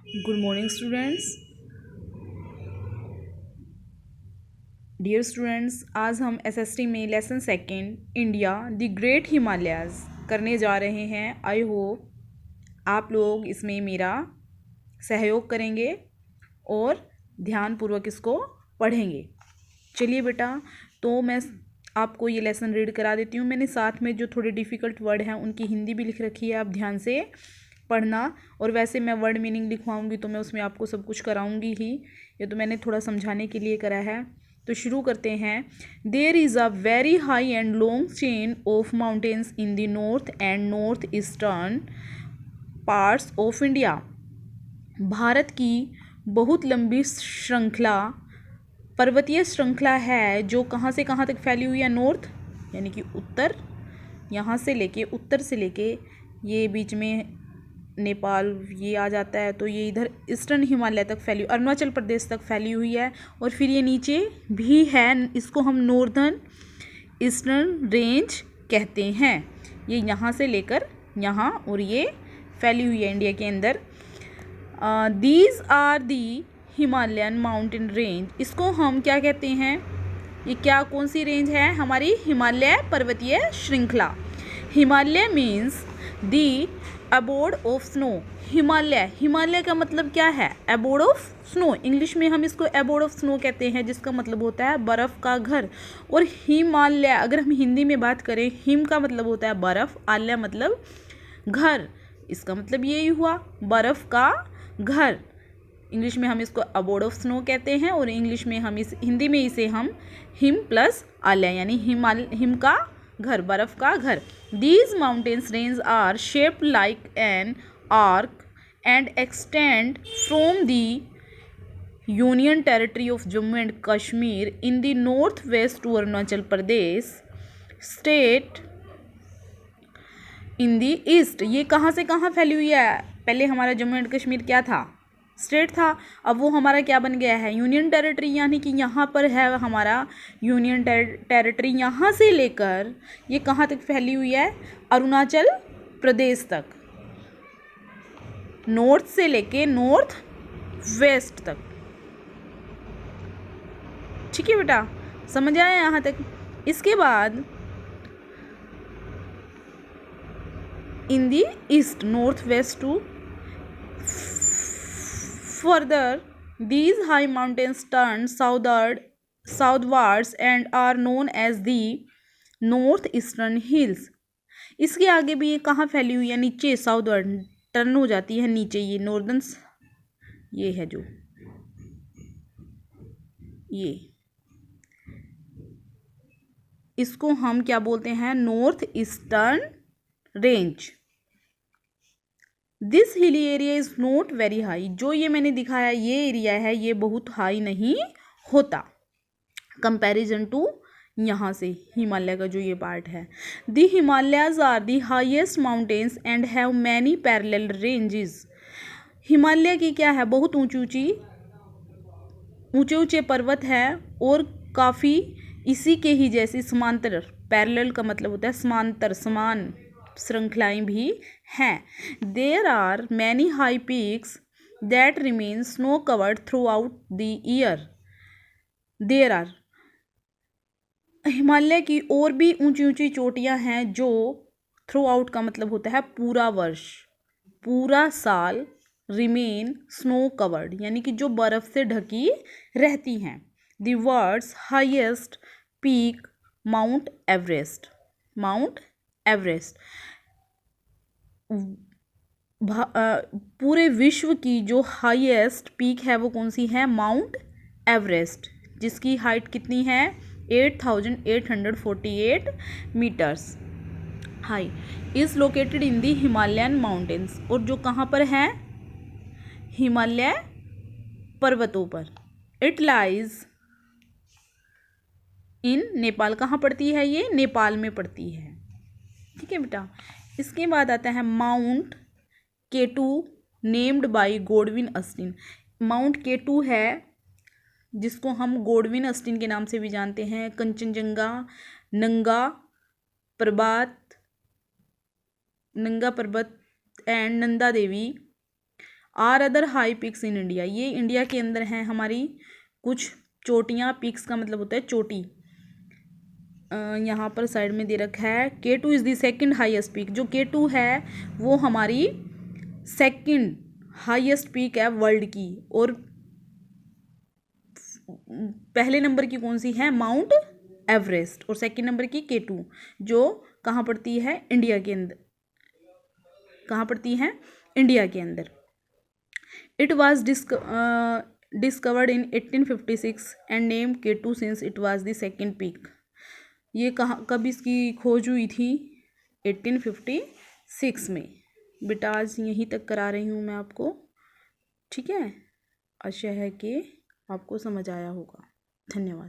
Good morning, students. Dear students, आज हम SST में lesson second India the great Himalayas करने जा रहे हैं। आई होप आप लोग इसमें मेरा सहयोग करेंगे और ध्यानपूर्वक इसको पढ़ेंगे। चलिए बेटा, तो मैं आपको ये लेसन रीड करा देती हूँ। मैंने साथ में जो थोड़े डिफ़िकल्ट वर्ड हैं उनकी हिंदी भी लिख रखी है, आप ध्यान से पढ़ना। और वैसे मैं वर्ड मीनिंग लिखवाऊंगी तो मैं उसमें आपको सब कुछ कराऊंगी ही, ये तो मैंने थोड़ा समझाने के लिए करा है। तो शुरू करते हैं। There is a very high and long chain of mountains in the north and north eastern parts of India. Bharat की बहुत लंबी श्रृंखला, पर्वतीय श्रृंखला है जो कहाँ से कहाँ तक फैली हुई है। नॉर्थ यानी कि उत्तर, यहाँ से लेके उत्तर से लेके ये बीच में नेपाल ये आ जाता है, तो ये इधर ईस्टर्न हिमालय तक फैली, अरुणाचल प्रदेश तक फैली हुई है। और फिर ये नीचे भी है, इसको हम नॉर्दर्न ईस्टर्न रेंज कहते हैं। ये यहाँ से लेकर यहाँ और ये फैली हुई है इंडिया के अंदर। These are the Himalayan mountain range, इसको हम क्या कहते हैं? ये क्या, कौन सी रेंज है? हमारी हिमालय पर्वतीय श्रृंखला। Himalaya means the abode of snow. Himalaya, Himalaya का मतलब क्या है? Abode of snow. इंग्लिश में हम इसको अबोर्ड ऑफ स्नो कहते हैं, जिसका मतलब होता है बर्फ़ का घर। और हिमालय, अगर हम हिंदी में बात करें, हिम का मतलब होता है बर्फ़, आलय मतलब घर, इसका मतलब यही हुआ बर्फ़ का घर। इंग्लिश में हम इसको अबोर्ड ऑफ स्नो कहते हैं और इंग्लिश में हम हिंदी में इसे हम हिम प्लस आलय यानी हिम का घर, बर्फ का घर। These mountains range are shaped like an arc and extend from the union territory of Jammu and Kashmir in the north west to Arunachal Pradesh state in the east. ये कहाँ से कहाँ फैली हुई है? पहले हमारा जम्मू एंड कश्मीर क्या था? स्टेट था। अब वो हमारा क्या बन गया है? यूनियन टेरिटरी, यानी कि यहाँ पर है हमारा यूनियन टेरिटरी। यहाँ से लेकर ये कहाँ तक फैली हुई है? अरुणाचल प्रदेश तक, नॉर्थ से लेके नॉर्थ वेस्ट तक। ठीक है बेटा, समझ आया यहाँ तक? इसके बाद in the east, north west to further, these high mountains turn southwards and are known as the northeastern hills. इसके आगे भी ये कहाँ फैली हुई है? नीचे, साउथवर्ड टर्न हो जाती है नीचे। ये नॉर्दर्न, ये है जो ये, इसको हम क्या बोलते हैं? North eastern range. This hilly area is not very high. जो ये मैंने दिखाया ये एरिया है, ये बहुत हाई नहीं होता कंपैरिजन टू यहाँ से हिमालय का जो ये पार्ट है। The Himalayas are the highest mountains and have many parallel ranges. Himalaya की क्या है? बहुत ऊंचे ऊंचे पर्वत है और काफ़ी इसी के ही जैसी समांतर, पैरेलल का मतलब होता है समांतर, समान श्रृंखलाएं भी हैं। There are many high peaks that remain snow covered throughout the year. There are, Himalaya की और भी ऊंची ऊंची चोटियां हैं जो थ्रू आउट का मतलब होता है पूरा वर्ष, पूरा साल, रिमेन स्नो कवर्ड यानी कि जो बर्फ से ढकी रहती हैं। The world's highest peak Mount Everest. Mount Everest पूरे विश्व की जो हाईएस्ट पीक है वो कौन सी है? माउंट एवरेस्ट, जिसकी हाइट कितनी है? 8,848 metres high, is located in the Himalayan mountains. और जो कहाँ पर है? हिमालय पर्वतों पर। It lies in Nepal. कहाँ पड़ती है ये? नेपाल में पड़ती है। ठीक है बेटा, इसके बाद आता है Mount K two, named by Godwin Austen. Mount K two है जिसको हम गोडविन अस्टिन के नाम से भी जानते हैं। Kanchenjunga, Nanga Parbat and Nanda Devi are other high peaks in India, ये इंडिया के अंदर हैं हमारी कुछ चोटियाँ। पिक्स का मतलब होता है चोटी। यहाँ पर साइड में दे रखा है K2 is the second highest peak. जो K2 है वो हमारी सेकंड हाईएस्ट पीक है वर्ल्ड की। और पहले नंबर की कौन सी है? Mount Everest. और सेकंड नंबर की K2, जो कहाँ पड़ती है? इंडिया के अंदर। कहाँ पड़ती है? इंडिया के अंदर। It was discovered in 1856 and name K2 since it was the second peak. ये कब इसकी खोज हुई थी? 1856 में। बेटा आज यहीं तक करा रही हूँ मैं आपको, ठीक है। आशा है कि आपको समझ आया होगा। धन्यवाद।